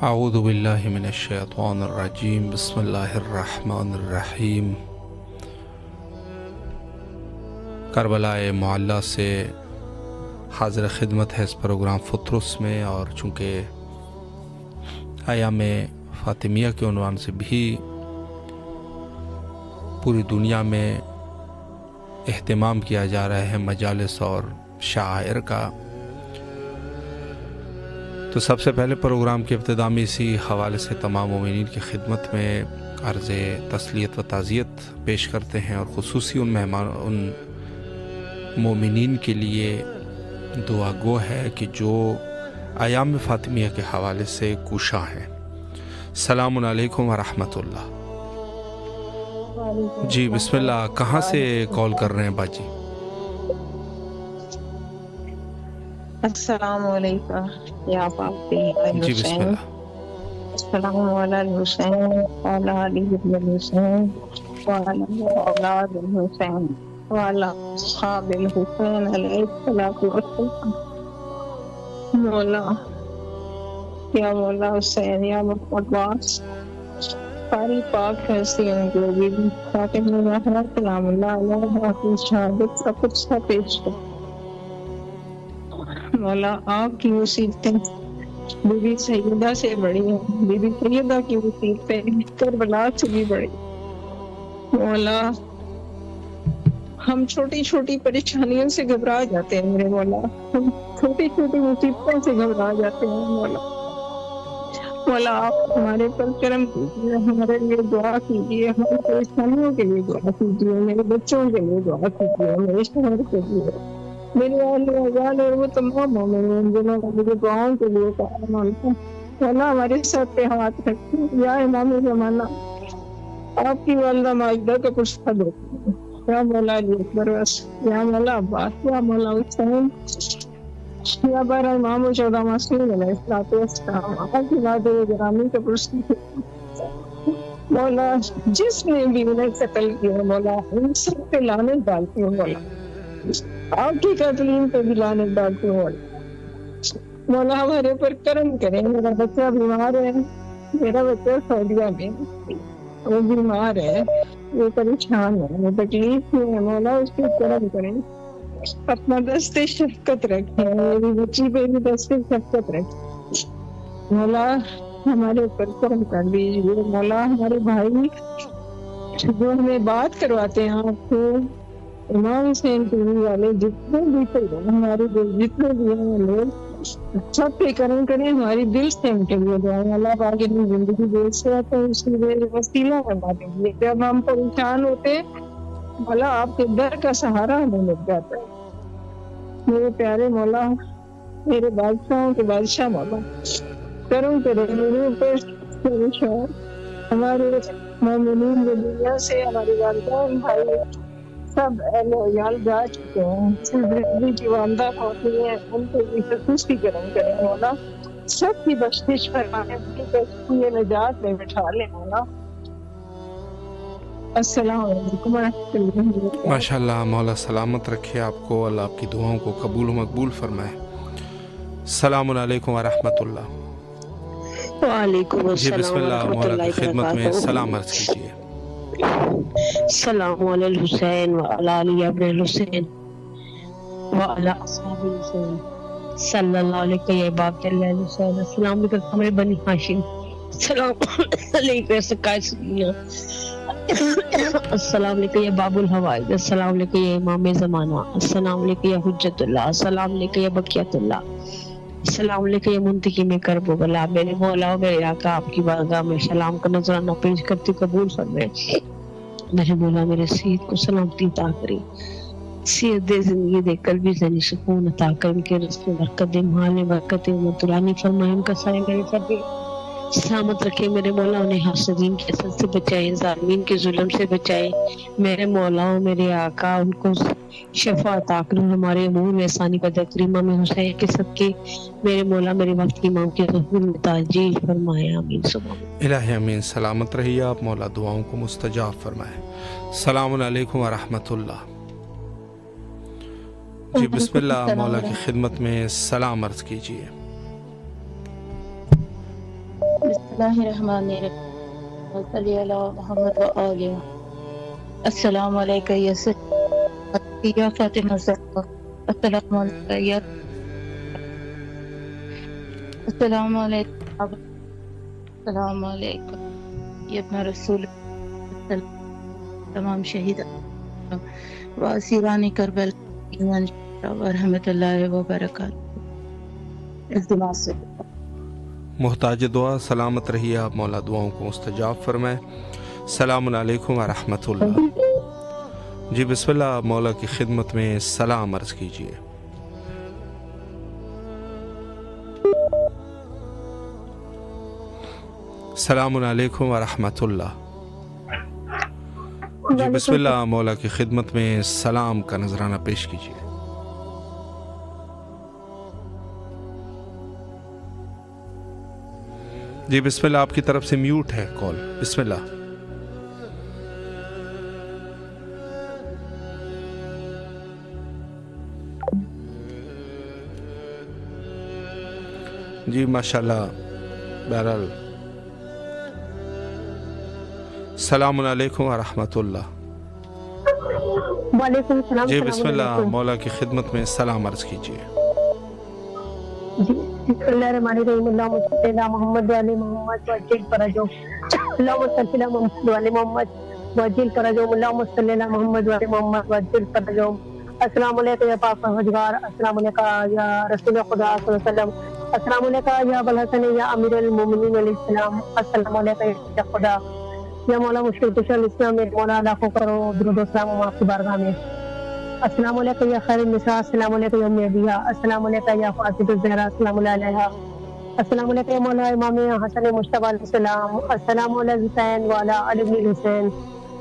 اعوذ باللہ من الشیطان الرجیم بسم اللہ الرحمن الرحیم۔ کربلا معلیٰ سے حاضر خدمت ہے اس پروگرام فطرس میں، اور چونکہ ایام فاطمیہ کے عنوان سے بھی پوری دنیا میں اہتمام کیا جا رہا ہے مجالس اور شعائر کا، تو سب سے پہلے پروگرام کے ابتدا میں اسی حوالے سے تمام مومنین کی خدمت میں عرض تسلیت و تعزیت پیش کرتے ہیں، اور خصوصی ان مومنین کے لیے دعا گو ہے کہ جو ایام فاطمیہ کے حوالے سے کوشاں ہیں۔ السلام علیکم ورحمۃ اللہ۔ جی بسم اللہ، کہاں سے کال کر رہے ہیں باجی؟ السلام علیکم یا باپی جی بسم الحسین، اللہ۔ السلام علی الحسین وعلی علی ابن الحسین وعلی اولاد الحسین وعلی اصحاب الحسین علیہ الصلوۃ والسلام۔ مولا یا مولا حسین یا عباس، ساری پاک ہستیوں کو بھی فاطمہ زہرا سلام اللہ علیہا کی شہادت سب کچھ سا پیش کر۔ مولا آپ کی مصیبتیں بی بی سیدہ سے بڑی ہیں، بی بی سیدہ کی مصیبتیں کربلا سے بھی بڑی۔ مولا ہم چھوٹی چھوٹی پریشانیوں سے گھبرا جاتے ہیں میرے مولا، ہم چھوٹی چھوٹی مصیبتوں سے گھبرا جاتے ہیں مولا۔ مولا آپ ہمارے پر کرم کیجیے، ہمارے لیے دعا کیجیے، ہماری پریشانیوں کے لیے دعا کیجیے، میرے بچوں کے لیے دعا کیجیے، میرے شوہر کے لیے، میرے اہل ویال اور وہ تمام مومنین جنہوں نے مجھے دعاؤں کے لیے کہا۔ مولا ہمارے سر پہ ہاتھ رکھیں، یا امام زمانہ آپ کی والدہ ماجدہ کا پرسہ دیکھیں، یا مولا علی اکبر وس، یا مولا عباس، یا مولا حسین، یا بارہ امام و 14 معصومین علیہ السلام، آپ کی والدہ گرامی کا پرسہ دیکھیں۔ مولا جس نے بھی انہیں قتل کیا مولا ان سب پہ لعنت ڈالتی ہوں مولا، آپ کی قاتلین پہ بھی لعنت ڈالتی ہوں مولا۔ ہمارے اوپر کرم کریں، میرا بچہ بیمار ہے، میرا بچہ سعودیہ میں وہ بیمار ہے، وہ پریشان ہے، وہ تکلیف میں ہے مولا، اس کی کرم کریں، اپنا دست شفقت رکھیں، میری بچی پہ بھی دست شفقت رکھیں مولا، ہمارے اوپر کرم کر دیجیے مولا۔ ہمارے بھائی جو ہمیں بات کرواتے ہیں آپ کو، امام حسین ٹی وی والے جتنے بھی تھے ہمارے جتنے بھی ہیں لوگ، سب پہ کرم کریں، ہماری دل سے ان کے لیے دعائیں، اللہ پاک اتنی زندگی دے سے آتا ہے اس لیے وسیلہ بنا دیجیے۔ جب ہم پریشان ہوتے مولا آپ کے در کا سہارا ہمیں مل جاتا ہے۔ میرے پیارے مولا، میرے بادشاہوں کے بادشاہ مولا، کرم کرے میرے اوپر، میرے شوہر، ہمارے مومنین دنیا سے، ہمارے والدین بھائی سب اہل ویال جا چکے ہیں، صرف کی والدہ ہوتی ہیں، ان کو بھی خصوصی کرم کریں مولا، سب کی بخشش فرمائیں، کی نجات میں بٹھا لیں مولا۔ السلام علیکم ورحمۃ اللہ وبرکاتہ۔ ماشاء اللہ، مولا سلامت رکھے آپ کو، اللہ آپ کی دعاؤں کو قبول و مقبول فرمائے۔ السلام علیکم ورحمۃ اللہ۔ وعلیکم جی بسم السلام اللہ، ورحمۃ مولا اللہ کی خدمت میں وبرکاتہ۔ سلام عرض کیجیے۔ السلام علی الحسین وعلی علی ابن الحسین وعلی اصحاب الرسول صلی اللہ علیہ یا باب اللہ علیہ وسلم. السلام علیکم ہمارے بنی ہاشم. السلام علیکم سکائے سکینہ. السلام علیکم یا باب الحوائج. السلام علیکم یا امام زمانہ. السلام علیکم یا حجت اللہ. السلام علیکم یا بقیت اللہ. السلام علیکم یا منتقی میں کرب و بلا. میرے مولا و میرے آقا آپ کی بارگاہ میں سلام کا نذرانہ پیش کرتی قبول فرمائے. میرے مولا میرے سید کو سلامتی عطا کرے, صحت دے, زندگی دے, قلبی ذہنی سکون عطا کر, ان کے رزق میں برکت دے, مال میں برکت دے, امت رانی فرمائے, ان کا سایہ میرے سر پہ سلامت رکھے. میرے مولا انہیں حاسدین کے اثر سے بچائے, ظالمین کے ظلم سے بچائے. میرے مولا میرے آقا ان کو شفا عطا کرے. ہمارے امور میں آسانی پیدا کرے. امام حسین کے صدقے میرے مولا میرے وقت کی امام کے ظہور میں تاجیل فرمائے. آمین سبحان الہ امین. سلامت رہیے آپ, مولا دعاؤں کو مستجاب فرمائے. السلام علیکم ورحمۃ اللہ. جی بسم اللہ, مولا کی خدمت میں سلام عرض کیجیے. بسم اللہ الرحمن الرحیم. صلی علی محمد و آلہ. السلام علیکم یا فاطمہ الزہرا. السلام علیکم یا السلام علیکم. السلام علیکم یا ابن رسول تمام شہید و اسیران کربلا ورحمۃ اللہ وبرکاتہ. اس دعا سے محتاج دعا سلامت رہیے آپ, مولا دعاؤں کو مستجاب فرمائے. السلام علیکم ورحمۃ اللہ. جی بسم اللہ, مولا کی خدمت میں سلام عرض کیجیے. السلام علیکم ورحمۃ اللہ. جی بسم اللہ, مولا کی خدمت میں سلام کا نذرانہ پیش کیجیے. جی بسم اللہ, آپ کی طرف سے میوٹ ہے کال. بسم اللہ. جی ماشاءاللہ. بہرحال السلام علیکم ورحمۃ اللہ. وعلیکم السلام. جی بسم اللہ, مولا کی خدمت میں سلام عرض کیجیے. جی بسم اللہ الرحمن الرحیم. اللہم صلی علی محمد و علی محمد وعجل فرجہم. اللہم صلی علی محمد و علی محمد وعجل فرجہم. اللہم صلی علی محمد و علی محمد وعجل فرجہم. السلام علیکم یا پاک پروردگار. السلام علیکم یا رسول خدا صلی اللہ علیہ وسلم. السلام علیکم یا ابو الحسن یا امیر المومنین علیہ السلام. السلام علیکم یا خدا یا مولا مشکل کشا الاسلام. میرے مولا لاکھوں کرو درود و سلام آپ کی بارگاہ میں. السلام علیکم یا خیر النساء. السلام علیکم یا ام ابیہ. السلام علیکم یا فاطمہ الزہرا. السلام علیہ. السلام علیکم یا مولا امام حسن مجتبی علیہ السلام. السلام علی الحسین وعلی علی بن الحسین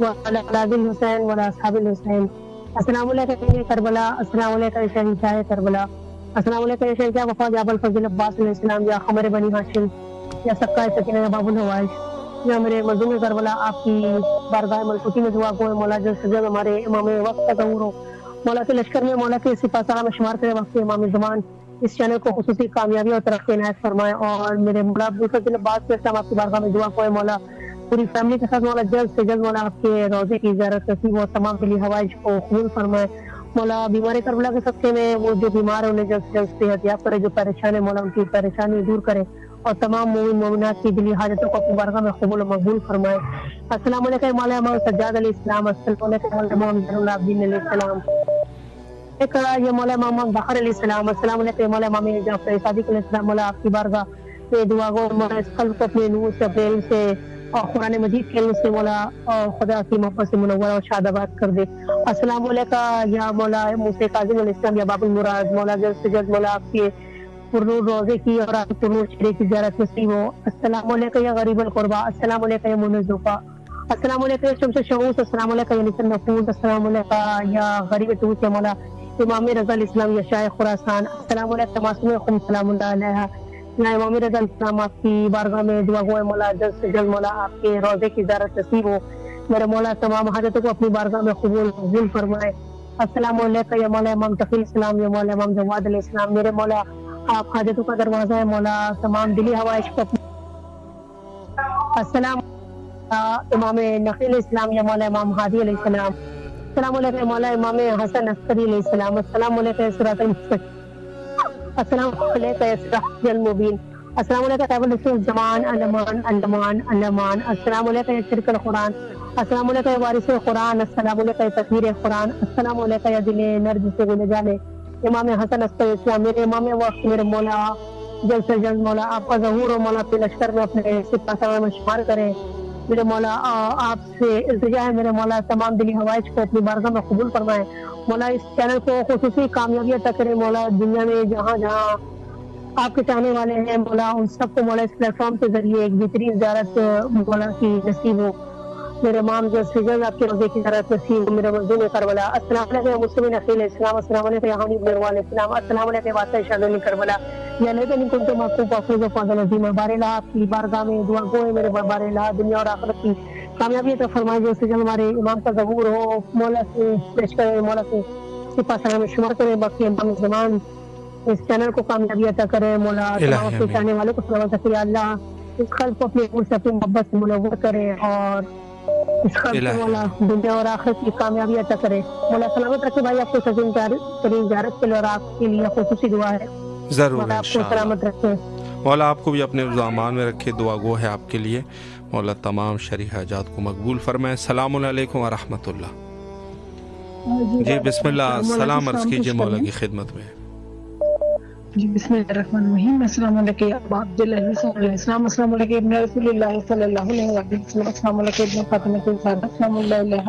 وعلی اولاد الحسین وعلی اصحاب الحسین. السلام علیکم یا کربلا. السلام علیکم یا شہنشاہ کربلا. السلام علیکم یا شہنشاہ وفا یا ابو الفضل عباس علیہ السلام. یا قمر بنی ہاشم یا سکائے سکینہ یا باب الحوائج. یا میرے مظلوم کربلا آپ کی بارگاہ ملکوتی میں دعا کو مولا جل سجد ہمارے امام وقت کا ظہور ہو. مولا کے لشکر میں مولا کے سپاہ سالار میں شمار کرے وقت امام زمان. اس چینل کو خصوصی کامیابی اور ترقی عنایت فرمائے. اور میرے مولا ابو الفضل عباس کے اسلام آپ کی بارگاہ میں دعا کو مولا پوری فیملی کے ساتھ مولا جلد سے جلد مولا آپ کے روضے کی زیارت نصیب اور تمام دلی حوائج کو قبول فرمائے. مولا بیمار کربلا کے صدقے میں وہ جو بیمار ہے انہیں جلد سے جلد صحت یاب کرے. جو پریشان ہے مولا ان کی پریشانی دور کرے اور تمام مومن مومنات کی دلی حاجتوں کو اپنی بارگاہ میں قبول و مقبول فرمائے. السلام علیکم مولا امام سجاد علیہ السلام. السلام علیکم مولا امام زین العابدین علیہ السلام. یہ مولا امام بخر علیہ السلام. السلام علیکم مولا امام جعفر صادق علیہ السلام. مولا آپ کی بارگاہ میں دعا گو مولا اس قلب کو اپنے نور سے اپنے علم سے اور قرآن مجید کے علم سے مولا خدا کی محبت سے منور اور شاد آباد کر دے. السلام علیکم یا مولا موسیٰ کاظم علیہ السلام یا باب المراد. مولا جلد سے جلد مولا آپ کے پرنور روزے کی اور آپ کے پرنور چہرے کی زیارت نصیب ہو. السلام علیکم یا غریب القربہ. السلام علیکم یا مونس ذوفا. السلام علیکم یا شمس شعوس. السلام علیکم یا نصر نفوس. السلام علیکم یا غریب توس یا مولا امام رضا الاسلام یا شاہ خراسان. السلام علیکم معصوم خم سلام اللہ علیہ یا امام رضا الاسلام. آپ کی بارگاہ میں دعا گو ہے مولا جلد سے جلد مولا آپ کے روزے کی زیارت نصیب ہو. میرے مولا تمام حاجتوں کو اپنی بارگاہ میں قبول فرمائے. السلام علیکم یا مولا امام تقی السلام یا مولا امام جواد علیہ السلام. میرے مولا آپ حاجتوں کا دروازہ ہے مولا تمام دلی حوائج کو. السلام امام نقی علیہ السلام یا مولا امام ہادی علیہ السلام. السلام علیکم مولا امام حسن عسکری علیہ السلام. السلام علیکم صراط المستقیم. السلام علیکم صراط المبین. السلام علیکم قابل الزمان علمان علمان علمان. السلام علیکم شرک القرآن. السلام علیکم وارث قرآن. السلام علیکم تطہیر قرآن. السلام علیکم دل نرد سے گل جانے امام حسن عسکری اسلام. میرے امام وقت میرے مولا جلد سے جلد مولا آپ کا ظہور و مولا اپنے لشکر میں اپنے سپاہ میں شمار کریں. میرے مولا آپ سے التجا ہے میرے مولا تمام دلی ہوائش کو اپنی بارگاہ میں قبول فرمائیں. مولا اس چینل کو خصوصی کامیابی عطا کرے مولا. دنیا میں جہاں جہاں آپ کے چاہنے والے ہیں مولا ان سب کو مولا اس پلیٹ فارم کے ذریعے ایک بہترین زیارت مولا کی نصیب ہو. میرے امام جلد سے جلد آپ کے روزے کی زیارت نصیب ہو. میرے مزدور کربلا. السلام علیکم مسلمین اخیل اسلام. السلام علیکم یہانی بنوال اسلام. السلام علیکم واسطہ شادی کربلا. یا لیکن کن تو محفوظ افروز و فاضل عظیم بار اللہ آپ کی بارگاہ میں دعا گو ہے میرے بار اللہ دنیا اور آخرت کی کامیابی تو فرمائے. جیسے جب ہمارے امام کا ظہور ہو مولا سے پیش کرے مولا سے سپاہ سلام میں شمار کرے. باقی امام زمان اس چینل کو کامیابی عطا کرے مولا. تمام کے چاہنے والوں کو سلامت رکھے اللہ. اس خلق کو اپنے عمر سے اپنی محبت سے منور کرے اور اس خلق کو مولا دنیا اور آخرت کی کامیابی عطا کرے مولا. سلامت رکھے بھائی. آپ کو سزین ترین زیارت کے لیے اور آپ کے لیے خصوصی دعا ہے. ضرور سلامت رکھے مولا. آپ کو بھی اپنے امان میں رکھے. دعا گو ہے آپ کے لیے مولا. تمام شرعی حاجات کو مقبول فرمائے. السلام علیکم ورحمۃ اللہ. جی بسم اللہ. سلام عرض کیجیے مولا کی خدمت میں. جی بسم اللہ الرحمن الرحیم. السلام علیکم یا ابا عبداللہ علیہ السلام. السلام علیکم ابن رسول اللہ صلی اللہ علیہ وسلم. السلام علیکم ابن فاطمہ الزہرا السلام علیہ.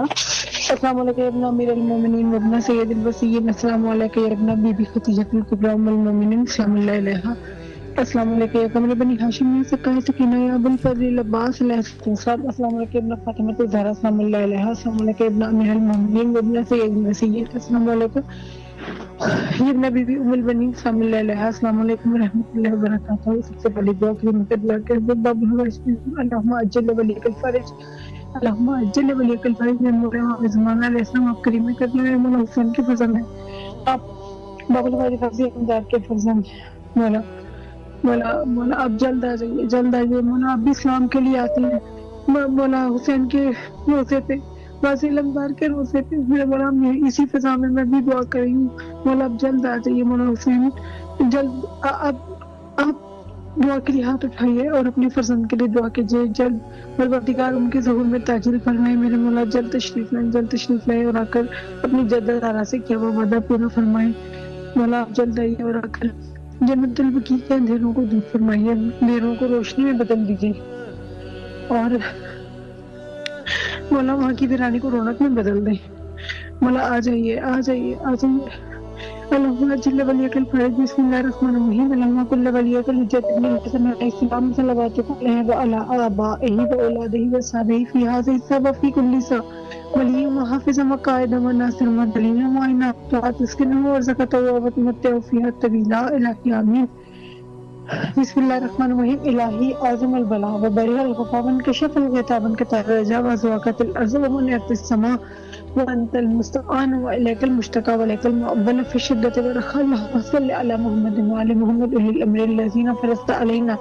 السلام علیکم ابن امیر المومنین ابن سید الوصیین. السلام علیکم ابن بی بی خدیجہ الکبریٰ ام المومنین. السلام علیہ. السلام علیکم یا قمر بنی ہاشم یا سکہ سکینہ یا ابو الفضل عباس علیہ السلام. السلام علیکم ابن فاطمہ الزہرا السلام علیہ. السلام علیکم ابن امیر المومنین ابن سید الوصیین. السلام علیکم ابن بی بی ام البنین. السلام علیہ. السلام علیکم ورحمۃ اللہ وبرکاتہ. سب سے پہلی دعا خدمت اللہ کے باب الحوائج. اللہم اجل ولیک الفرج. اللہم اجل ولیک الفرج. مولا امام زمان علیہ السلام آپ کریم کر دیں. مولا حسین کے فرزند ہیں آپ. باب الحوائج حفظی احمدار کے فرزند مولا. مولا آپ جلد آ جائیے جلد آ جائیے مولا. آپ بھی اسلام کے لیے آتے ہیں مولا. حسین کے روزے پہ واضح علمدار کے روزے پہ میرے مولا اسی فضا میں بھی دعا کر رہی ہوں مولا. آپ جلد آ جائیے مولا. حسین جلد آپ دعا کے لیے ہاتھ اٹھائیے اور اپنے فرزند کے لیے دعا کیجیے. جلد پروردگار ان کے ظہور میں تاجیل فرمائے میرے مولا. جلد تشریف لائیں جلد تشریف لائیں اور آ کر اپنی جدت آرا سے کیا وہ وعدہ پورا فرمائے مولا. آپ جلد آئیے اور آ کر جنت البقیع کے اندھیروں کو دور فرمائیے. اندھیروں کو روشنی میں بدل دیجیے اور مولا وہاں کی ویرانی کو رونق میں بدل دیں مولا. آ جائیے آ جائیے آ جائیے. اللہم اجل ولیک الفرج. بسم اللہ الرحمن الرحیم. اللہم کل ولیک الحجۃ ابن الحسن علیہ السلام صلوات علیہ وعلی آبائہ واولادہ وصحبہ فی ھذہ الساعۃ وفی کل ساعۃ ولی وحافظ وقائد وناصر ودلیل وعینا وسکنہ ورزقہ ومتعہ فیہا طویلا. الہی آمین. بسم اللہ الرحمن الرحیم. الہی اعظم البلا وبرئ الغفا وانکشف الغطا وانقطع الرجا وزوقت الارض ومنعت السماء وانت المستعان والیک المشتکى والیک المؤول فی الشدۃ والرخاء. اللهم صل علی محمد وعلی محمد اولی الامر الذین فرضت علینا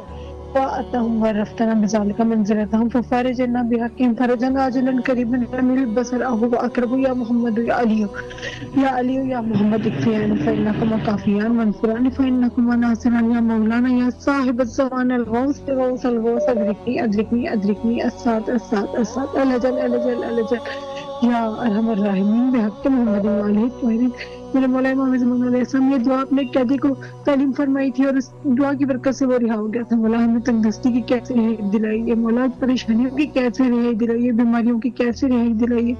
وأتهم ورفتنا بذلك منزلتهم ففارج لنا بحقهم فرجا عاجلا قريبا من البصر أهو وأقرب يا محمد يا علي يا محمد اكفيان فإنكم كافيان منصوران فإنكم ناصران يا مولانا يا صاحب الزمان الغوث الغوث أدركني الساد الأجل یا ارحم الراحمین بحق محمد علیہ الطاہرین. میرے مولا امام زمان علیہ السلام یہ دعا اپنے قیدی کو تعلیم فرمائی تھی اور اس دعا کی برکت سے وہ رہا ہو گیا تھا. مولا ہمیں تندرستی کی کیسے رہائی دلائی ہے مولا. پریشانیوں کی کیسے رہائی دلائی ہے. بیماریوں کی کیسے رہائی دلائی ہے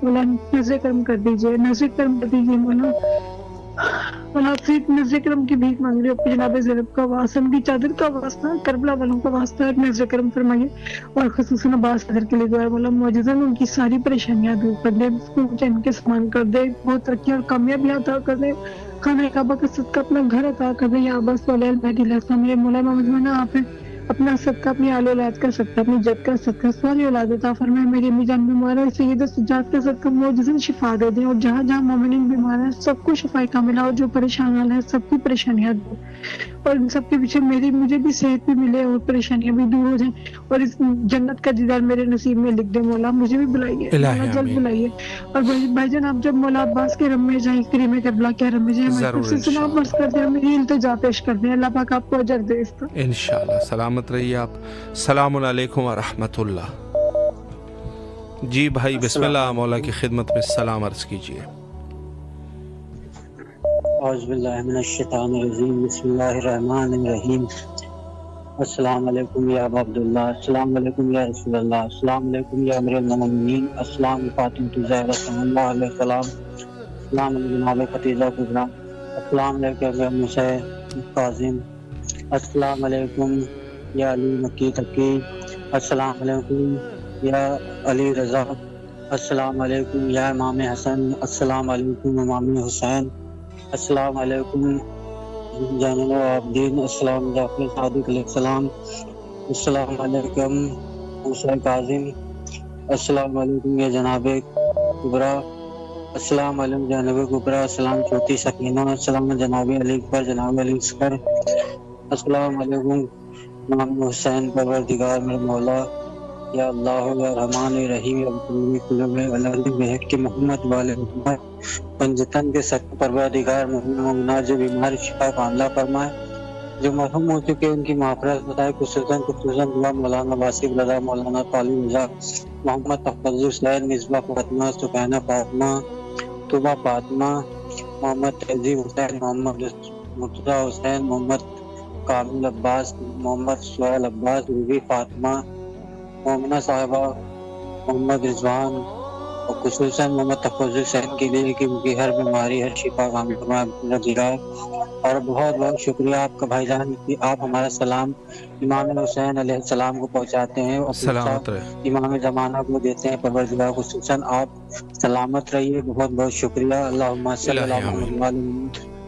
مولا. نظر کرم کر دیجیے نظر کرم کر دیجیے مولا. مولا آپ سے نظر کرم کی بھیک مانگ رہے ہو. جناب زینب کا واسطہ کی چادر کا واسطہ کربلا والوں کا واسطہ نظر کرم فرمائیے اور خصوصاً عباس صدر کے لیے دعا ہے مولا. معجزہ میں ان کی ساری پریشانیاں دور کر دے. چین کے سامان کر دے. بہت ترقی اور کامیابیاں عطا کر دے. خانہ کعبہ کا صدقہ اپنا گھر عطا کر دے یا عباس علیہ السلام. میرے مولا محمد آپ اپنا صدقہ اپنی آل اولاد کا صدقہ اپنی جد کا صدقہ ساری اولاد عطا فرمائے. میری امی جان بیمار ہے سید سجاد کا صدقہ معجزہ شفا دے دیں اور جہاں جہاں مومنین بیمار ہیں سب کو شفا کاملہ اور جو پریشان ہیں سب کی پریشانیاں دور اور ان سب کے پیچھے مجھے بھی صحت بھی ملے اور پریشانیاں بھی دور ہو جائیں اور اس جنت کا دیدار میرے نصیب میں لکھ دے مولا. مجھے بھی بلائیے مولا, جلد بلائیے. اور بھائی جان آپ جب مولا عباس کے رم میں جائیں, کریم کربلا کے رم میں جائیں, ہماری طرف سے سلام عرض کر دیں, میری التجا پیش کر دیں. اللہ پاک آپ کو اجر دے اس کا انشاءاللہ. سلامت رہیے آپ. السلام علیکم ورحمۃ اللہ. جی بھائی بسم اللہ, مولا کی خدمت میں سلام عرض کیجیے. اعوذ باللہ من الشیطان الرجیم. بسم اللہ الرحمن الرحیم. السلام علیکم یا ابا عبداللہ, السلام علیکم یا رسول اللہ, السلام علیکم یا امیر المومنین, السلام فاطمۃ الزہرا صلی اللہ علیہ وسلم, السلام علیکم جناب ختیجہ کبریٰ, السلام علیکم موسیٰ کاظم, السلام علیکم یا علی مکی تقی, السلام علیکم یا علی رضا, السلام علیکم یا امام حسن, السلام علیکم امام حسین, السلام علیکم جان العابدین, السلام جعفر صادق علیہ السلام, السلام علیکم موسیٰ کاظم, السلام علیکم یا جناب کبریٰ, السلام علیکم جناب کبریٰ, السلام چھوٹی سکینہ, السلام جناب علی اکبر, جناب علی اصغر, السلام علیکم امام حسین پروردگار میرے مولا, یا اللہ یا رحمان رحیم, بحق محمد والے محمد, پنجتن کے سر پروردگار مومنہ جو بیمار شفا کاملہ فرمائے, جو مرحوم ہو چکے ان کی معافرت بتائے, خصوصاً دعا مولانا واسف رضا, مولانا طالب رضا, محمد تفضل حسین, مصباح فاطمہ, سکینہ فاطمہ, طوبہ فاطمہ, محمد تہذیب حسین, محمد مرتضیٰ حسین, محمد کامل عباس, محمد سہیل عباس, روبی فاطمہ, مومنہ صاحبہ, محمد رضوان, اور خصوصاً محمد تفضل حسین کے لیے کہ ان کی ہر بیماری, ہر شفا کاملہ دلائے. اور بہت بہت شکریہ آپ کا بھائی جان کہ آپ ہمارا سلام امام حسین علیہ السلام کو پہنچاتے ہیں اور امام زمانہ کو دیتے ہیں. پروردگار خصوصاً آپ سلامت رہیے. بہت بہت شکریہ. اللہم صلی اللہ محمد,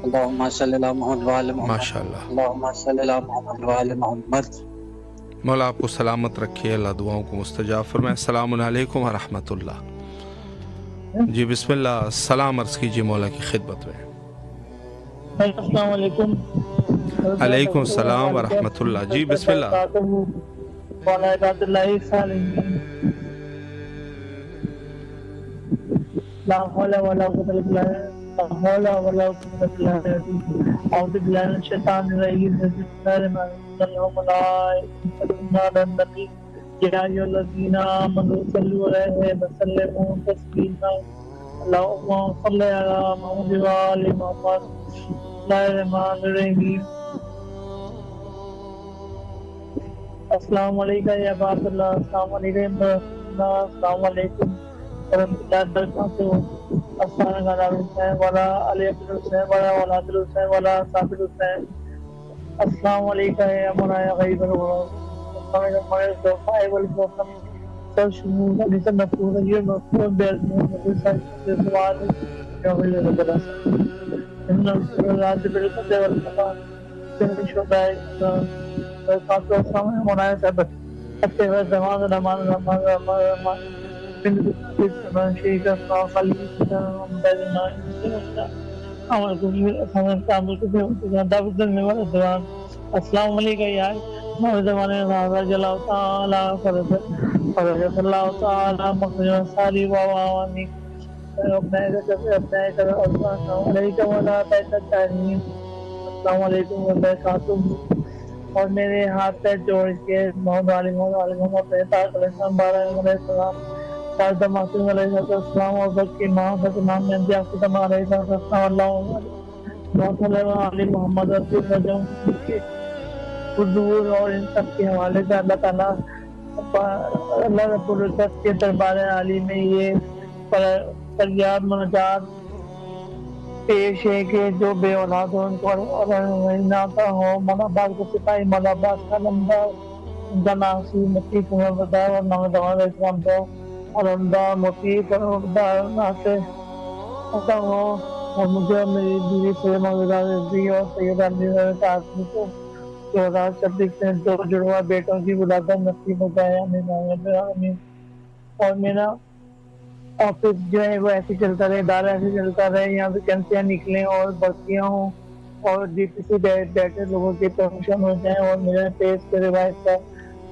اللہم صلی اللہ محمد وآل محمد, اللہم صلی اللہ محمد وآل محمد. مولا آپ کو سلامت رکھے, اللہ دعاؤں کو مستجاب فرمائے. السلام علیکم ورحمۃ اللہ. جی بسم اللہ, سلام عرض کیجیے مولا کی خدمت میں. السلام علیکم. علیکم السلام ورحمۃ اللہ. جی بسم اللہ. لا حول ولا قوة إلا بالله, لا حول ولا قوة إلا بالله. أعوذ بالله من الشيطان الرجيم. بسم الله الرحمن الرحيم. اللهم على النبي يا أيها الذين آمنوا صلوا عليه وسلموا تسليما. اللهم صل على محمد وآل محمد. بسم الله الرحمن الرحيم. السلام علیکم یا عباد اللہ, السلام علیکم, السلام علیکم ورحمۃ اللہ وبرکاتہ. السلام علیکم والا علی عبد الحسین والا ولاد الحسین والا صاحب الحسین. السلام علیکم یا مولانا غیب الغرب, السلام علیکم ہمارے صفائے والفوقم سب شمول علی سے مفہوم یہ مفہوم بیرمون نبی صلی اللہ علیہ وسلم. ان الراد بالقدر والقضاء سن شدائے خاص السلام مولانا صاحب اتے و زمان رحمان رحمان رحمان رحمان بن سلمان شیخ السلام خلیل بیرنا عمل کو فہم کامل کو دعوت دینے والے دوان. السلام علیکم یا نو زمانے میں جلا تعالی فرض فرض اللہ تعالی مخرج ساری و عوانی اپنے السلام علیکم ولا تتعین. السلام علیکم وبرکاتہ. اور میرے ہاتھ پہ جوڑ کے محمد علی محمد طاہر علیہ السلام علیہ السلام سادہ معصوم علیہ السلام اور بک کی ماں حضرت امام مہدی آفریدہ علیہ السلام اللہ علی محمد رسول اللہ کے حضور اور ان سب کے حوالے سے اللہ تعالیٰ اللہ رب العزت کے دربار عالی میں یہ فریاد مناجات پیش ہے کہ جو بے اولاد ہو ان کو ناتا ہو. مولا عباس کو سپاہی مولا عباس کا لمبا جناسی مٹی کو بدا اور نام دوان اسلام کو اور عمدہ مٹی پر عمدہ ناسے ہوتا ہو. اور مجھے میری بیوی سے مغزہ رضی اور سید علی تعالی کو 2026 میں 2 جڑوا بیٹوں کی ولادت نصیب ہو جائے. آمین. اور میرا آفس جو ہے وہ ایسے چلتا رہے, ادارہ ایسے چلتا رہے, یہاں سے ویکینسیاں نکلیں اور بھرتیاں ہوں اور DPC ڈیٹر لوگوں کی پرموشن ہو جائیں اور میرے پیج کے روایت کا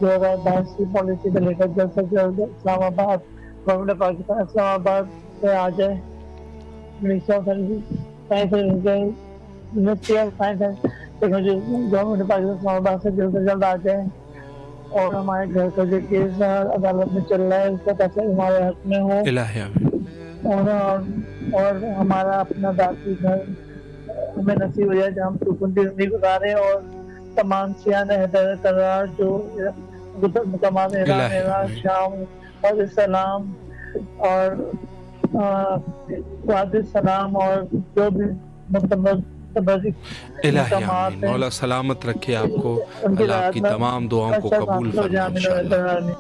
2010 کی پالیسی کا لیٹر جلد سے جلد اسلام آباد گورنمنٹ پاکستان اسلام آباد سے آ جائے. University of science and technology government Pakistan Islamabad سے جلد آ جائے. اور ہمارے گھر کا جو کیس عدالت میں چل رہا ہے اس کا فیصلہ ہمارے حق میں ہو اور ہمارا اپنا ذاتی گھر ہمیں نصیب ہو جائے جہاں ہم سکون کی زندگی گزارے اور تمام سیاح قرار جو تمام شام اور السلام اور السلام اور جو بھی مولا سلامت رکھے آپ کو. اللہ آپ کی تمام دعاؤں کو قبول فرمائے انشاءاللہ.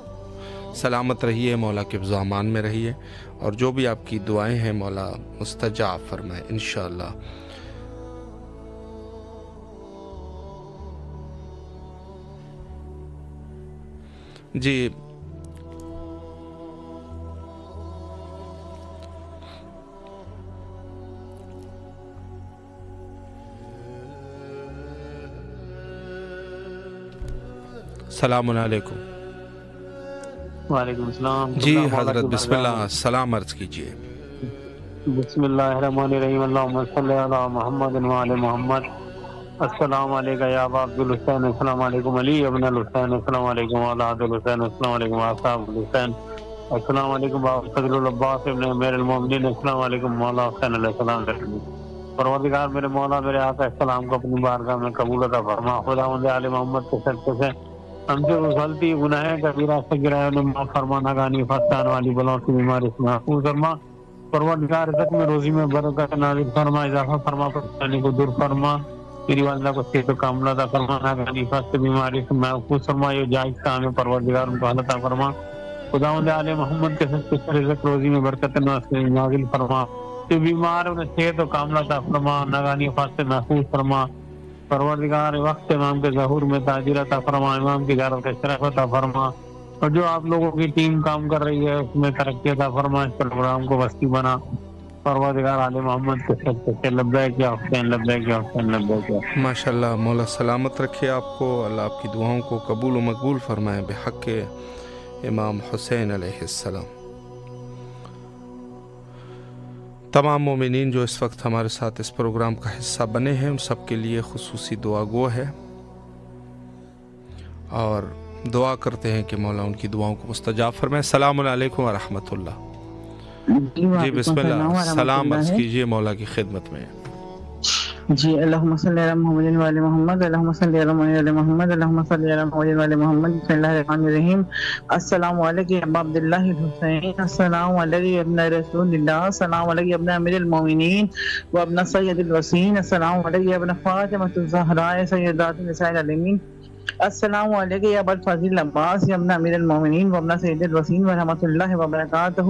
سلامت رہیے, مولا کے امان میں رہیے, اور جو بھی آپ کی دعائیں ہیں مولا مستجاب فرمائے انشاءاللہ. جی السلام علیکم. وعلیکم السلام. جی حضرت بسم اللہ سلام عرض کیجیے. بسم اللہ الرحمن الرحیم. اللہم صلی علی محمد وعلی محمد. السلام علیکم یا ابا عبد الحسین. السلام علیکم علی ابن الحسین. السلام علیکم اولاد الحسین. السلام علیکم اصحاب الحسین. السلام علیکم بابا فضل العباس ابن امیر المومنین. السلام علیکم مولا حسین علیہ السلام. پروردگار میرے مولا میرے آقا السلام کو اپنی بارگاہ میں قبول عطا فرما. خداوند آل محمد کے صدقے سے ہم سے غلطی گناہ کبیرہ صغیرہ انہیں معاف فرما. ناگہانی فسان والی بلاؤں کی بیماری سے محفوظ فرما. پروردگار رزق میں روزی میں برکت نازل فرما. اضافہ فرما. پریشانی کو دور فرما. میری والدہ کو صحت و کاملہ عطا فرما. ناگہانی فسان بیماری سے محفوظ فرما. یہ جائز کام ہے پروردگار ان کو حل عطا فرما. خداوند آل محمد کے صدقے سے رزق روزی میں برکت نازل فرما. جو بیمار انہیں صحت و کاملہ عطا فرما. ناگہانی فسان محفوظ فرما. پروردگار وقت امام کے ظہور میں تاجر عطا فرما. امام کی زیارت کا شرف عطا فرما. اور جو آپ لوگوں کی ٹیم کام کر رہی ہے اس میں ترقی عطا فرما. اس پروگرام کو وسیع بنا. پروردگار آل محمد کے صدقے سے لبیک یا حسین لبیک یا حسین لبیک. ماشاءاللہ. مولا سلامت رکھے آپ کو. اللہ آپ کی دعاؤں کو قبول و مقبول فرمائے بحق امام حسین علیہ السلام. تمام مومنین جو اس وقت ہمارے ساتھ اس پروگرام کا حصہ بنے ہیں ان سب کے لیے خصوصی دعا گو ہے, اور دعا کرتے ہیں کہ مولا ان کی دعاؤں کو مستجاب فرمائے. السلام علیکم ورحمۃ اللہ. جی بسم اللہ سلام عرض کیجیے مولا کی خدمت میں. جی اللہم صلی علی محمد وعلی محمد. اللہم صلی علی محمد وعلی محمد. اللہم صلی علی محمد وعلی محمد. بسم اللہ الرحمن الرحیم. السلام علیکم ابا عبداللہ الحسین. السلام علیکم ابن رسول اللہ. السلام علیکم ابن امیر المومنین و ابن سید الوسین. السلام علیکم ابن فاطمہ الزہراء سیدات النساء العالمین. السلام علیکم یا ابا الفضل عباس یا ابن امیر المومنین و ابن سید الوسین و رحمۃ اللہ وبرکاتہ.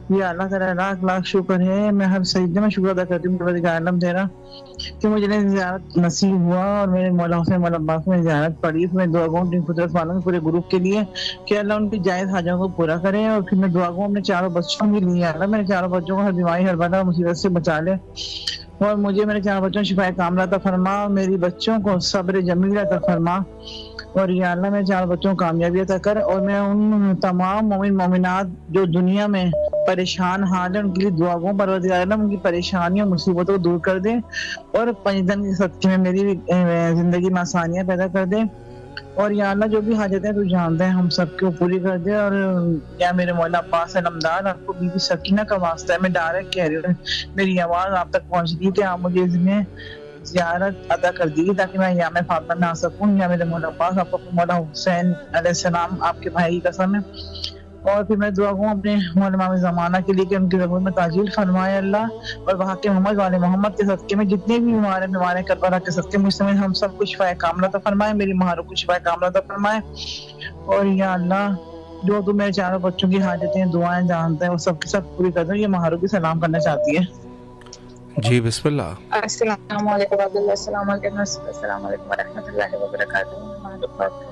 یا اللہ تعالیٰ لاکھ لاکھ شکر ہے. میں ہر سجدے میں شکر ادا کرتی ہوں پروردگار عالم تیرا کہ مجھے زیارت نصیب ہوا اور میرے مولا حسین مولا عباس میں زیارت پڑی. اس میں دعا گوں ٹیم فطرت والوں کے پورے گروپ کے لیے کہ اللہ ان کی جائز حاجتوں کو پورا کرے. اور پھر میں دعا گوں اپنے چاروں بچوں کے لیے. اللہ میرے چاروں بچوں کو ہر بیماری ہر بلا مصیبت سے بچا لے, اور مجھے میرے چاروں بچوں شفاء کاملہ عطا فرما. میری بچوں کو صبر جمیل عطا فرما. اور یا اللہ میرے چاروں بچوں کو کامیابی عطا کر. اور میں ان تمام مومن مومنات جو دنیا میں پریشان حال ہیں ان کے لیے دعا گوں پروردگار عالم ان کی پریشانیوں مصیبتوں کو دور کر دے, اور پنجدن کے صدقے میں میری زندگی میں آسانیاں پیدا کر دے. اور یا اللہ جو بھی حاجتیں تو جانتے ہیں ہم سب کو پوری کر دے. اور یا میرے مولا عباس علمدار آپ کو بی بی سکینہ کا واسطہ ہے, میں ڈائریکٹ کہہ رہی ہوں, میری آواز آپ تک پہنچ گئی کہ آپ مجھے اس میں زیارت ادا کر دیجیے تاکہ میں یام فاطمہ میں آ سکوں. یا میرے مولا عباس آپ کو مولا حسین علیہ السلام آپ کے بھائی کی قسم ہے. اور پھر میں دعا گوں اپنے علماء زمانہ کے لیے کہ ان کی ضرورت میں تعجیل فرمائے اللہ. اور وہاں کے محمد والے محمد کے صدقے میں جتنے بھی بیمار کربلا کے صدقے مجھ سمیت ہم سب کو شفاء کاملہ عطا فرمائے. میری مہاروں کو شفاء کاملہ عطا فرمائے. اور یا اللہ جو تو میرے چاروں بچوں کی حاجتیں دعائیں جانتے ہیں وہ سب کے سب پوری کر دو. یہ مہاروں کی سلام کرنا چاہتی ہے. جی بسم اللہ. السلام علیکم عبداللہ. السلام علیکم. السلام علیکم ورحمۃ اللہ وبرکاتہ.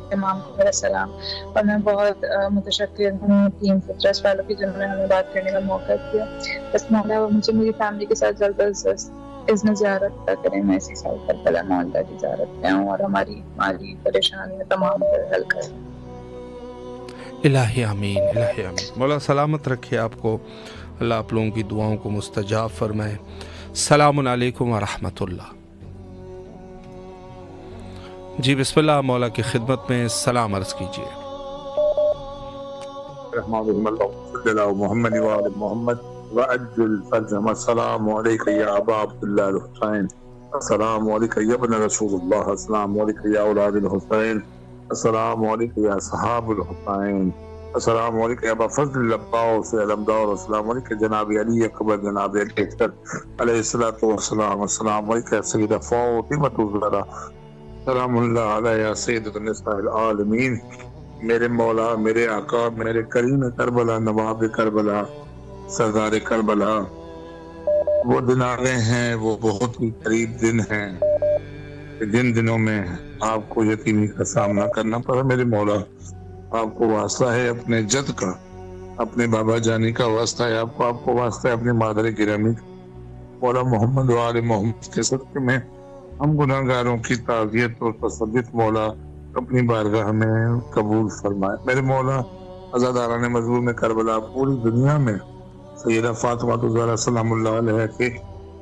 تمام کو میرا سلام. اور میں بہت متشکر ہوں ٹیم فطرت والوں کی جنہوں نے ہمیں بات کرنے کا موقع دیا. بس مولا مجھے میری فیملی کے ساتھ جلد از اذن زیارت عطا کریں. میں اسی سال کربلا مولا کی زیارت پہ آؤں اور ہماری مالی پریشانیاں تمام حل کریں. الہی آمین، الہی آمین. مولا سلامت رکھے آپ کو، اللہ آپ لوگوں کی دعاؤں کو مستجاب فرمائے. السلام علیکم ورحمۃ اللہ. جی بسم اللہ، مولا کی خدمت میں سلام عرض کیجیے. محمد وآل محمد وعجل فرجهم. السلام علیکم یا ابا عبداللہ الحسین، السلام علیکم یا ابن رسول اللہ، السلام علیکم یا اولاد الحسین، السلام علیکم یا صحاب الحسین، السلام علیکم یا ابا فضل العباس علمدار، السلام علیکم جناب علی اکبر، جناب علی اکبر علیہ الصلوۃ والسلام، السلام علیکم یا سیدہ فاطمہ الزہرا، سلام اللہ علیہ یا سیدۃ النساء العالمین. میرے مولا، میرے آقا، میرے کریم کربلا، نواب کربلا، سردار کربلا، وہ دن آ رہے ہیں، وہ بہت ہی قریب دن ہیں جن دنوں میں آپ کو یتیمی کا سامنا کرنا پڑا. میرے مولا، آپ کو واسطہ ہے اپنے جد کا، اپنے بابا جانی کا واسطہ ہے آپ کو واسطہ ہے اپنے مادر گرامی کا. مولا محمد و آل محمد کے صدقے میں ہم گناہ گاروں کی تعزیت اور تسلیت مولا اپنی بارگاہ میں قبول فرمائے. میرے مولا، عزاداران مظلوم میں کربلا پوری دنیا میں سیدہ فاطمہ الزہرا سلام اللہ علیہ کے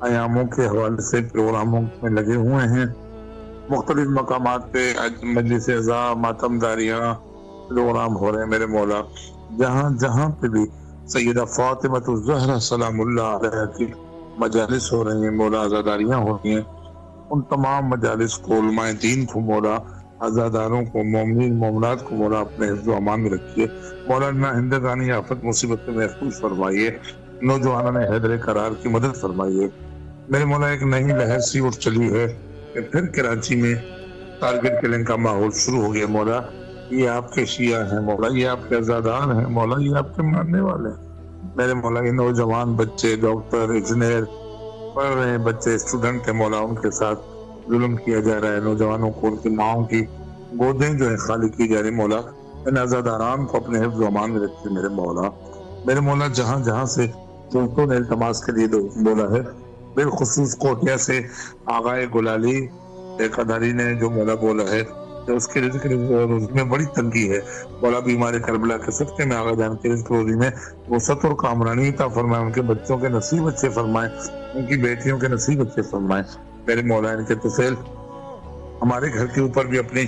ایاموں کے حوالے سے پروگراموں میں لگے ہوئے ہیں. مختلف مقامات پہ مجلس اعزاء، ماتم داریاں پروگرام ہو رہے ہیں. میرے مولا، جہاں جہاں پہ بھی سیدہ فاطمہ الزہرا سلام اللہ علیہ کی مجالس ہو رہی ہیں مولا، عزاداریاں ہو رہی ہیں، ان تمام مجالس کو، علماء دین کو مولا، عزاداروں کو، مومنین مومنات کو مولا اپنے حفظ و امان میں رکھیے. مولا نہ ہندگانی آفت مصیبت میں محفوظ فرمائیے، نوجوانوں نے حیدر قرار کی مدد فرمائیے. میرے مولا، ایک نئی لہر سی اٹھ چلی ہے کہ پھر کراچی میں ٹارگٹ کلنگ کا ماحول شروع ہو گیا. مولا، یہ آپ کے شیعہ ہیں مولا، یہ آپ کے عزادار ہیں مولا، یہ آپ کے ماننے والے ہیں. میرے مولا، یہ نوجوان بچے ڈاکٹر، انجینئر پڑھ رہے ہیں، بچے اسٹوڈنٹ ہیں مولا، ان کے ساتھ ظلم کیا جا رہا ہے. نوجوانوں کو ان کی ماؤں کی گودیں جو ہے خالی کی جا رہی. مولا، ان عزاداران کو اپنے حفظ و امان میں رکھیے. میرے مولا، جہاں جہاں سے دوستوں نے التماس کے لیے بولا ہے، بالخصوص کوٹیا سے آغائے گلالی ٹھیکیداری نے جو مولا بولا ہے کہ اس کے رزق میں بڑی تنگی ہے. مولا، بیمار کربلا کے صدقے میں آغا جان کے رزق روزی میں وسعت اور کامرانی عطا فرمائے، ان کے بچوں کے نصیب اچھے فرمائے، ان کی بیٹیوں کے نصیب اچھے فرمائے. میرے مولا، ان کے طفیل ہمارے گھر کے اوپر بھی اپنی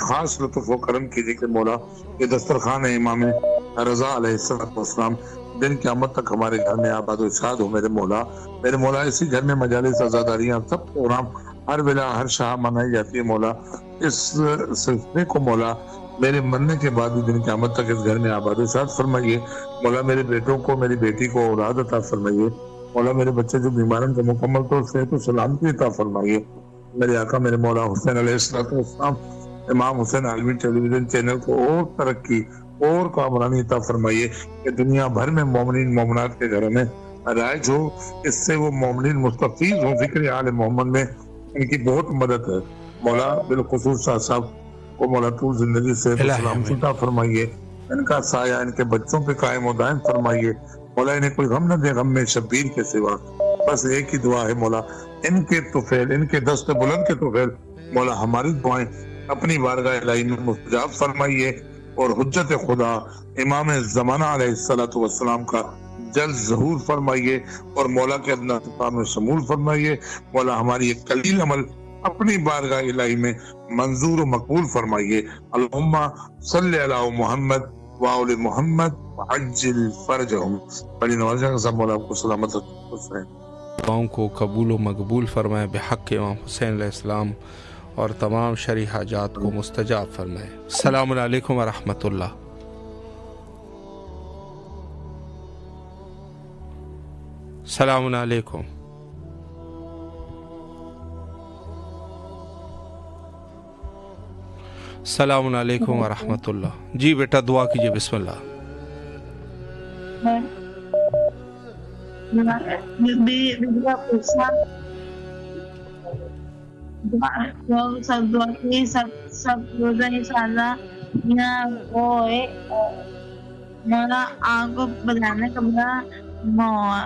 خاص لطف و کرم کیجیے کہ مولا، یہ دسترخوان ہے امام رضا علیہ السلام دن قیامت تک ہمارے گھر میں آباد و شاد ہو. میرے مولا، اسی گھر میں مجالس، عزاداریاں، سب پروگرام ہر بلا ہر شاہ منائی جاتی ہے. مولا، اس سلسلے کو مولا میرے مرنے کے بعد بھی دن قیامت تک اس گھر میں آباد و شاد فرمائیے. مولا، میرے بیٹوں کو، میری بیٹی کو اولاد عطا فرمائیے. مولا، میرے بچے جو بیمارن کو مکمل طور صحت و سلامتی عطا فرمائیے. میرے آقا میرے مولا حسین علیہ السلام امام حسین عالمی ٹیلی ویژن چینل کو اور ترقی اور کامرانی عطا فرمائیے کہ دنیا بھر میں مومنین مومنات کے گھروں میں رائج ہو. اس سے وہ مومنین مستفیض ہوں. ذکر آل محمد میں ان کی بہت مدد ہے. مولا، بالخصوص شاہ صاحب کو مولا طول زندگی سے سلامتی عطا فرمائیے، ان کا سایہ ان کے بچوں پہ قائم و دائم فرمائیے. مولا، انہیں کوئی غم نہ دے غم میں شبیر کے سوا. بس ایک ہی دعا ہے مولا، ان کے طفیل، ان کے دست بلند کے طفیل مولا ہماری دعائیں اپنی بارگاہ الہی میں مستجاب فرمائیے اور حجت خدا امام زمانہ علیہ السلام کا جلد ظہور فرمائیے اور مولا کے اللہ میں شمول فرمائیے. مولا، ہماری ایک قلیل عمل اپنی بارگاہ الہی میں منظور و مقبول فرمائیے. اللہم صلی علی محمد وآل محمد وعجل فرجہم. بڑی نوازہ کا سب مولا آپ کو سلامت رکھیں، دعاؤں کو قبول و مقبول فرمائے بحق امام حسین علیہ السلام اور تمام شرعی حاجات کو مستجاب فرمائے. السلام علیکم ورحمۃ اللہ. السلام علیکم. السلام علیکم ورحمۃ اللہ. جی بیٹا دعا کیجیے، بسم اللہ. سب روزہ انشاءاللہ وہ ہے میرا آنکھ کو بجانے کا بڑا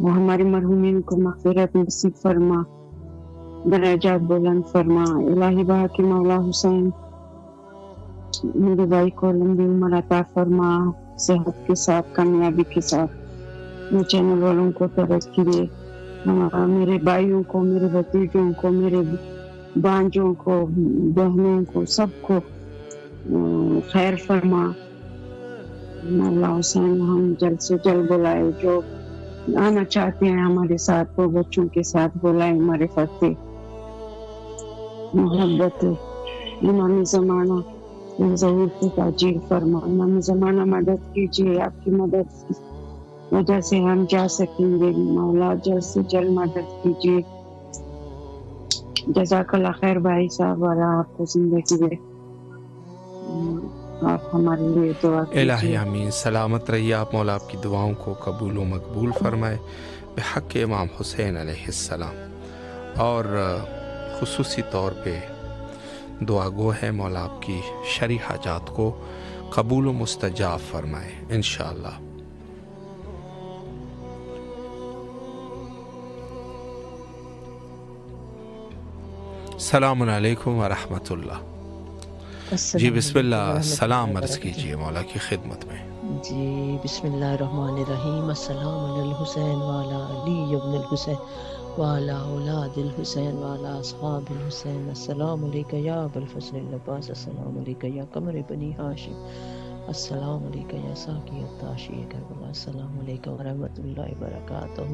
وہ ہمارے مرحومین کو مغفرت نصیب فرما، درجات بلند فرما۔ الہی بہا کے مولا حسین میرے بھائی کو لمبی عمر عطا فرما، صحت کے ساتھ، کامیابی کے ساتھ، میں چینل والوں کو ترقی دے، میرے بھائیوں کو، میرے بھتیجوں کو، میرے بانجوں کو، بہنوں کو، سب کو خیر فرما۔ مولا حسین ہم جلد سے جلد بلائے، جو آنا چاہتے ہیں ہمارے ساتھ وہ بچوں کے ساتھ بلائے، ہمارے فتح محبت امام زمانہ ظہور کی تاجیل فرما۔ امام زمانہ مدد کیجیے، آپ کی مدد کی وجہ سے ہم جا سکیں گے، مولا جلد سے جلد مدد کیجیے۔ جزاک اللہ خیر بھائی صاحب، والا آپ کو زندگی دے، آپ ہمارے لیے دعا کیجیے۔ الہی آمین۔ سلامت رہیے آپ، مولا آپ کی دعاؤں کو قبول و مقبول فرمائے بحق امام حسین علیہ السلام۔ اور خصوصی طور پہ دعا گو ہے مولا آپ کی شرعی حاجات کو قبول و مستجاب فرمائے انشاءاللہ۔ السلام علیکم ورحمۃ اللہ۔ جی بسم اللہ، سلام عرض کیجیے مولا کی خدمت میں۔ جی بسم اللہ الرحمن الرحیم۔ السلام علی الحسین وعلی علی ابن الحسین وعلی اولاد الحسین وعلی اصحاب الحسین۔ السلام علیکہ یا ابا الفضل العباس، السلام علیکہ یا قمر بنی ہاشم، السلام علیکہ یا ساقی الطاشی کربلا، السلام علیکہ ورحمۃ اللہ وبرکاتہ،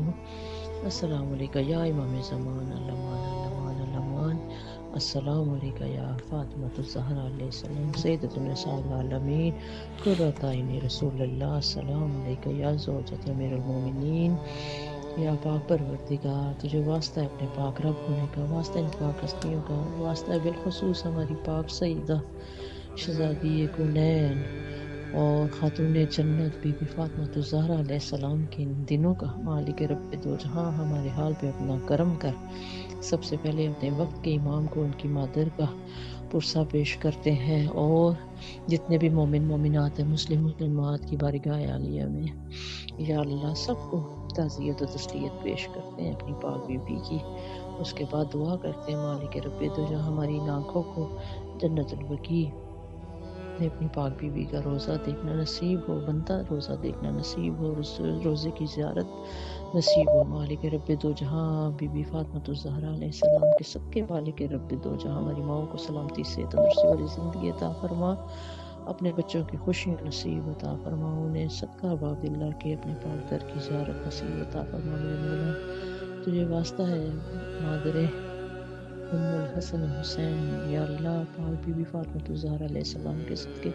السلام علیکہ یا امام زمان علمان علمان علمان، السلام علیکہ یا فاطمۃ الزہرا علیہ السلام سیدۃ النساء العالمین قرۃ عین رسول اللہ، السلام علیکہ یا زوجۃ امیر المومنین۔ یا پاک پروردگار، تجھے واسطہ ہے اپنے پاک رب ہونے کا، واسطہ ان پاک ہستیوں کا، واسطہ ہے بالخصوص ہماری پاک سیدہ شہزادی کونین اور خاتون جنت بی بی فاطمۃ الزہرا علیہ السلام کے دنوں کا، مالک رب دو جہاں ہمارے حال پہ اپنا کرم کر۔ سب سے پہلے اپنے وقت کے امام کو ان کی مادر کا پرسہ پیش کرتے ہیں، اور جتنے بھی مومن مومنات ہیں، مسلم مسلمات کی بارگاہ عالیہ میں یا اللہ سب کو تعزیت و تسلیت پیش کرتے ہیں اپنی پاک بی بی کی۔ اس کے بعد دعا کرتے ہیں مالک رب دو جہاں ہماری آنکھوں کو جنت البقیع میں اپنی پاک بی بی کا روزہ دیکھنا نصیب ہو، بنتا روزہ دیکھنا نصیب ہو، روزے کی زیارت نصیب ہو۔ مالک رب دو جہاں بی بی فاطمۃ الزہرا علیہ السلام کے صدقے مالک رب دو جہاں ہماری ماؤں کو سلامتی سے تندرستی والی زندگی عطا فرما، اپنے بچوں کی خوشیاں نصیب عطا فرما، انہیں صدقہ باب اللہ کے اپنے پاک در کی زیارت نصیب عطا فرما۔ میرے مولا تجھے واسطہ ہے مادر ام الحسن حسین، یا اللہ پاک بی بی فاطمۃ الزہرا علیہ السلام کے صدقے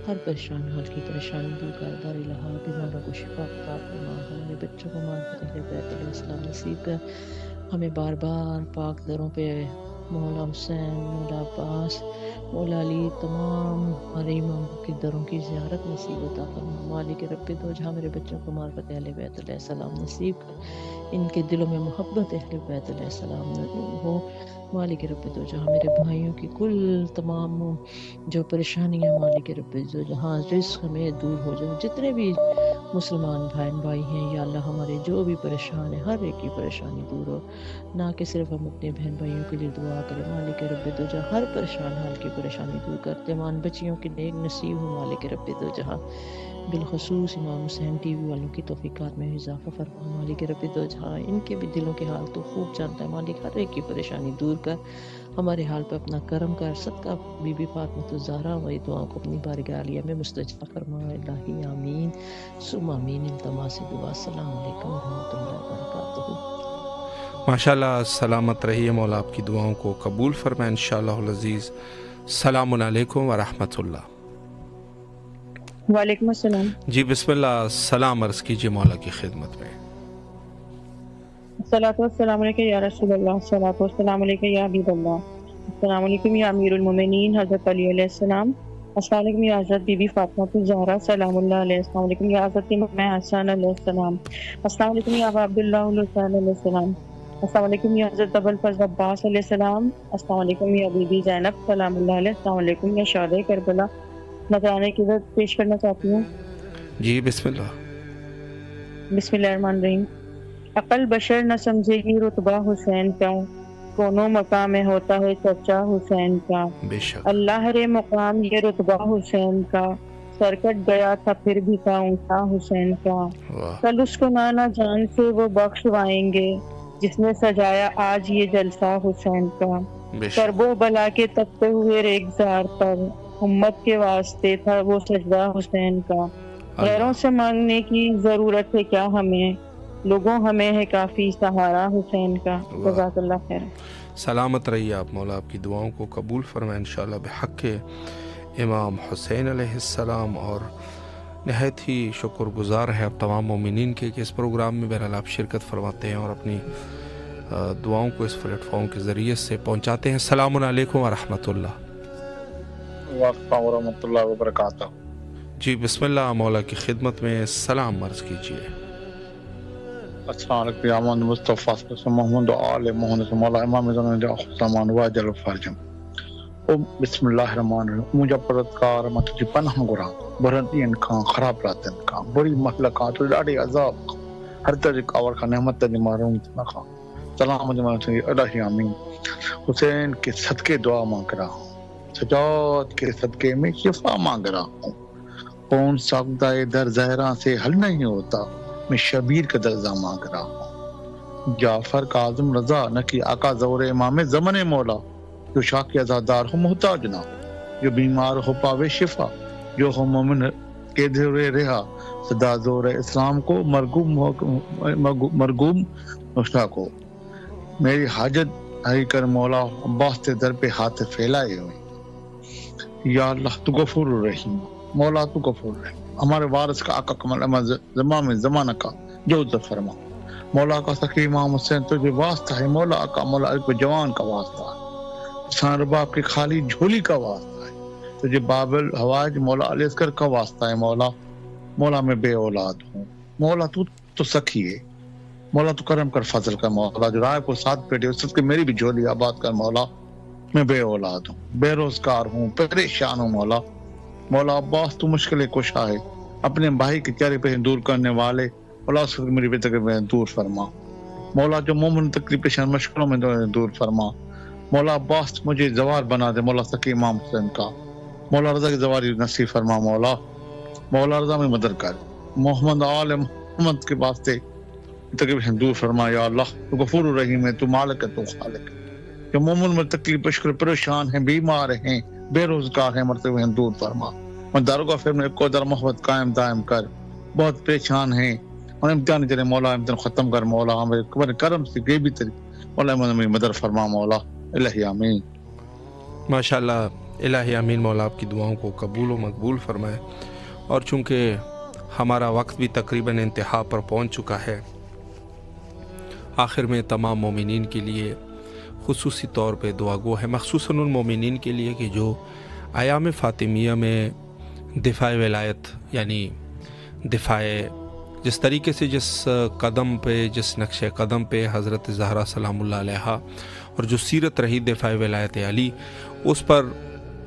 ہر پریشان حال کی پریشانی دور کر، دار الہا بیماروں کو شفا عطا فرما، ہمارے بچوں کو معرفت اہل بیت علیہ السلام نصیب کر، ہمیں بار بار پاک دروں پہ مولا حسین، مولا عباس، مولا علی، تمام ہمارے اماموں کے دروں کی زیارت نصیب عطا فرما۔ مالک رب دو جہاں میرے بچوں کو معرفت اہل بیت علیہ السلام نصیب کر، ان کے دلوں میں محبت اہل بیت علیہ السلام ہو۔ مالک رب دو جہاں میرے بھائیوں کی کل تمام جو پریشانیاں مالک رب دو جہاں رزق میں دور ہو جائے، جتنے بھی مسلمان بھائی ہیں یا اللہ ہمارے جو بھی پریشان ہیں ہر ایک کی پریشانی دور ہو، نہ کہ صرف ہم اپنے بہن بھائیوں کے لیے دعا کریں، مالک رب دو جہاں ہر پریشان حال کی پریشانی دور کرتے، مان بچیوں کی نیک نصیب ہو مالک رب دو جہاں، بالخصوص امام حسین ٹی وی والوں کی توفیقات میں اضافہ فرما مالک رب دو جہاں، ان کے بھی دلوں کے حال تو خوب جانتا ہے مالک، ہر ایک کی پریشانی دور کر، ہمارے حال پہ اپنا کرم کر، صدقہ بی بی فاطمۃ الزہرا وہی دعاؤں کو اپنی بارگاہ عالیہ میں مستجاب فرما، الہی آمین ثم آمین۔ التماس دعا، السلام علیکم ورحمۃ اللہ وبرکاتہ۔ ماشاءاللہ، سلامت رہیے، مولا آپ کی دعاؤں کو قبول فرمائے انشاءاللہ العزیز۔ السلام علیکم ورحمۃ اللہ۔ وعلیکم السلام۔ جی بسم اللہ، سلام عرض کیجیے مولا کی خدمت میں۔ الصلاۃ والسلام علیکہ یا رسول اللہ، الصلاۃ والسلام علیکہ یا حبیب اللہ، السلام علیکم یا امیر المومنین حضرت علی علیہ السلام، السلام علیکم یا حضرت بی بی فاطمۃ الزہرا سلام اللہ علیہ، السلام علیکم یا حضرت امام حسن علیہ السلام، السلام علیکم یا ابا عبداللہ الحسین علیہ السلام، السلام علیکم یا حضرت ابو الفضل عباس علیہ السلام، السلام علیکم یا بی بی زینب سلام اللہ علیہ، السلام علیکم یا شہداء کربلا۔ نذرانے کی عزت پیش کرنا چاہتی ہوں۔ جی بسم اللہ۔ بسم اللہ الرحمن الرحیم۔ عقل بشر نہ سمجھے گی رتبہ حسین کا، کونوں مقام میں ہوتا ہے چرچا حسین کا، اللہ رے مقام یہ رتبہ حسین کا، سر کٹ گیا تھا پھر بھی تھا اونچا حسین کا، کل اس کو نانا جان سے وہ بخشوائیں گے جس نے سجایا آج یہ جلسہ حسین کا، کربو بلا کے تپتے ہوئے ریگزار پر امت کے واسطے تھا وہ سجدہ حسین کا، غیروں سے مانگنے کی ضرورت ہے کیا ہمیں، لوگوں ہمیں ہے کافی سہارا حسین کا۔ جزاک اللہ خیر۔ سلامت رہیے آپ، مولا آپ کی دعاؤں کو قبول فرمائے انشاءاللہ بحق امام حسین علیہ السلام، اور نہایت ہی شکر گزار ہے اب تمام مومنین کے کہ اس پروگرام میں بہرحال آپ شرکت فرماتے ہیں اور اپنی دعاؤں کو اس پلیٹ فارم کے ذریعے سے پہنچاتے ہیں۔ السلام علیکم ورحمۃ اللہ۔ السلام ورحمۃ اللہ وبرکاتہ۔ جی بسم اللہ، مولا کی خدمت میں سلام عرض کیجیے۔ السلام علیکم یا محمد مصطفیٰ محمد و آل محمد مولا امام زمان واجل فرجم او بسم اللہ الرحمن الرحیم۔ مجھے پرتکار میں تجھے پناہ گرا برندین کھان خراب راتن کھان بری محلکان تو ڈاڑی عذاب ہر طریق آور کا نعمت تجھے معروم تنا کھان سلام مجھے تجھے الہی آمین۔ حسین کے صدقے دعا مانگ رہا ہوں، سجاد کے صدقے میں شفا مانگ رہا ہوں، کون ساقدہ در زہران سے حل نہیں ہوتا، میں شبیر کا درجہ مانگ رہا ہوں، جعفر کا اعظم رضا نہ کی آقا زور امام زمن مولا، جو شاکی ازادار ہو محتاج نہ ہو، جو بیمار ہو پاوے شفا، جو ہو مومن کے دھرے رہا، صدا زور اسلام کو مرگوم نشا کو، میری حاجت ہری کر مولا، عباس کے در پہ ہاتھ پھیلائے ہوئے، یا اللہ تو غفور الرحیم، مولا تو غفور الرحیم، ہمارے وارث کا آقا کمل احمد زمان زمانہ کا جو فرما، مولا کا سخی امام حسین تجھے واسطہ ہے، مولا آقا مولا ایک جوان کا واسطہ ہے، حسین رباب کی خالی جھولی کا واسطہ ہے، تجھے بابل حواج مولا علی اصغر کا واسطہ ہے، مولا مولا میں بے اولاد ہوں، مولا تو سخی ہے، مولا تو کرم کر فضل کر، مولا جو رائے کو ساتھ پیٹے اس کے میری بھی جھولی آباد کر، مولا میں بے اولاد ہوں، بے روزگار ہوں، پریشان ہوں، مولا مولا عباس تو مشکل کشا ہے، اپنے بھائی کے چہرے پہ دور کرنے والے، مولا اس کو میری تکلیف دور فرما، مولا جو مومن تکلیف پیشن مشکلوں میں دور فرما، مولا عباس مجھے زوار بنا دے، مولا سکی امام حسین کا، مولا رضا کی زواری نصیب فرما، مولا رضا میں مدد کر، محمد آل محمد کے واسطے تکلیف دور فرما، یا اللہ تو غفور الرحیم ہے، تو مالک ہے، تو خالق ہے، جو مومن میں تکلیف مشکل پریشان ہیں، بیمار ہیں، بے روزگار ہیں، مرتے ہوئے دور فرما، میں داروگا پھر میں کو در محبت قائم دائم کر، بہت پریشان ہیں اور امتحان چلے، مولا امتحان ختم کر، مولا ہمارے کرم سے گئی بھی تری، مولا ہمیں مدد فرما، مولا الہی آمین۔ ماشاءاللہ الہی آمین، مولا آپ کی دعاؤں کو قبول و مقبول فرمائے، اور چونکہ ہمارا وقت بھی تقریباً انتہا پر پہنچ چکا ہے، آخر میں تمام مومنین کے لیے خصوصی طور پہ دعا گو ہے، مخصوصاً ان مومنین کے لیے کہ جو ایام فاطمیہ میں دفاع ولایت یعنی دفاع جس طریقے سے جس قدم پہ جس نقش قدم پہ حضرت زہرا سلام اللہ علیہا اور جو سیرت رہی دفاع ولایت علی اس پر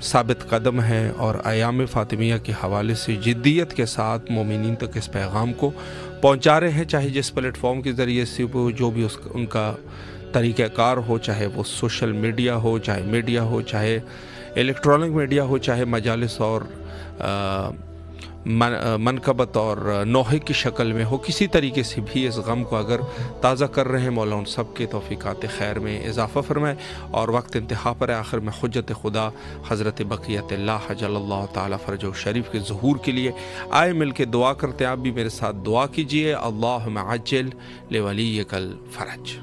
ثابت قدم ہیں، اور ایام فاطمیہ کے حوالے سے جدیت کے ساتھ مومنین تک اس پیغام کو پہنچا رہے ہیں، چاہے جس پلیٹ فارم کے ذریعے سے وہ جو بھی ان کا طریقہ کار ہو، چاہے وہ سوشل میڈیا ہو، چاہے میڈیا ہو، چاہے الیکٹرانک میڈیا ہو، چاہے مجالس اور منقبت اور نوحے کی شکل میں ہو، کسی طریقے سے بھی اس غم کو اگر تازہ کر رہے ہیں، مولا ان سب کے توفیقات خیر میں اضافہ فرمائے۔ اور وقت انتہا پر آخر میں حجت خدا حضرت بقیت اللہ جل اللہ تعالیٰ فرجہ شریف کے ظہور کے لیے آئے مل کے دعا کرتے ہیں، آپ بھی میرے ساتھ دعا کیجئے۔ اللہم عجل لولیک الفرج۔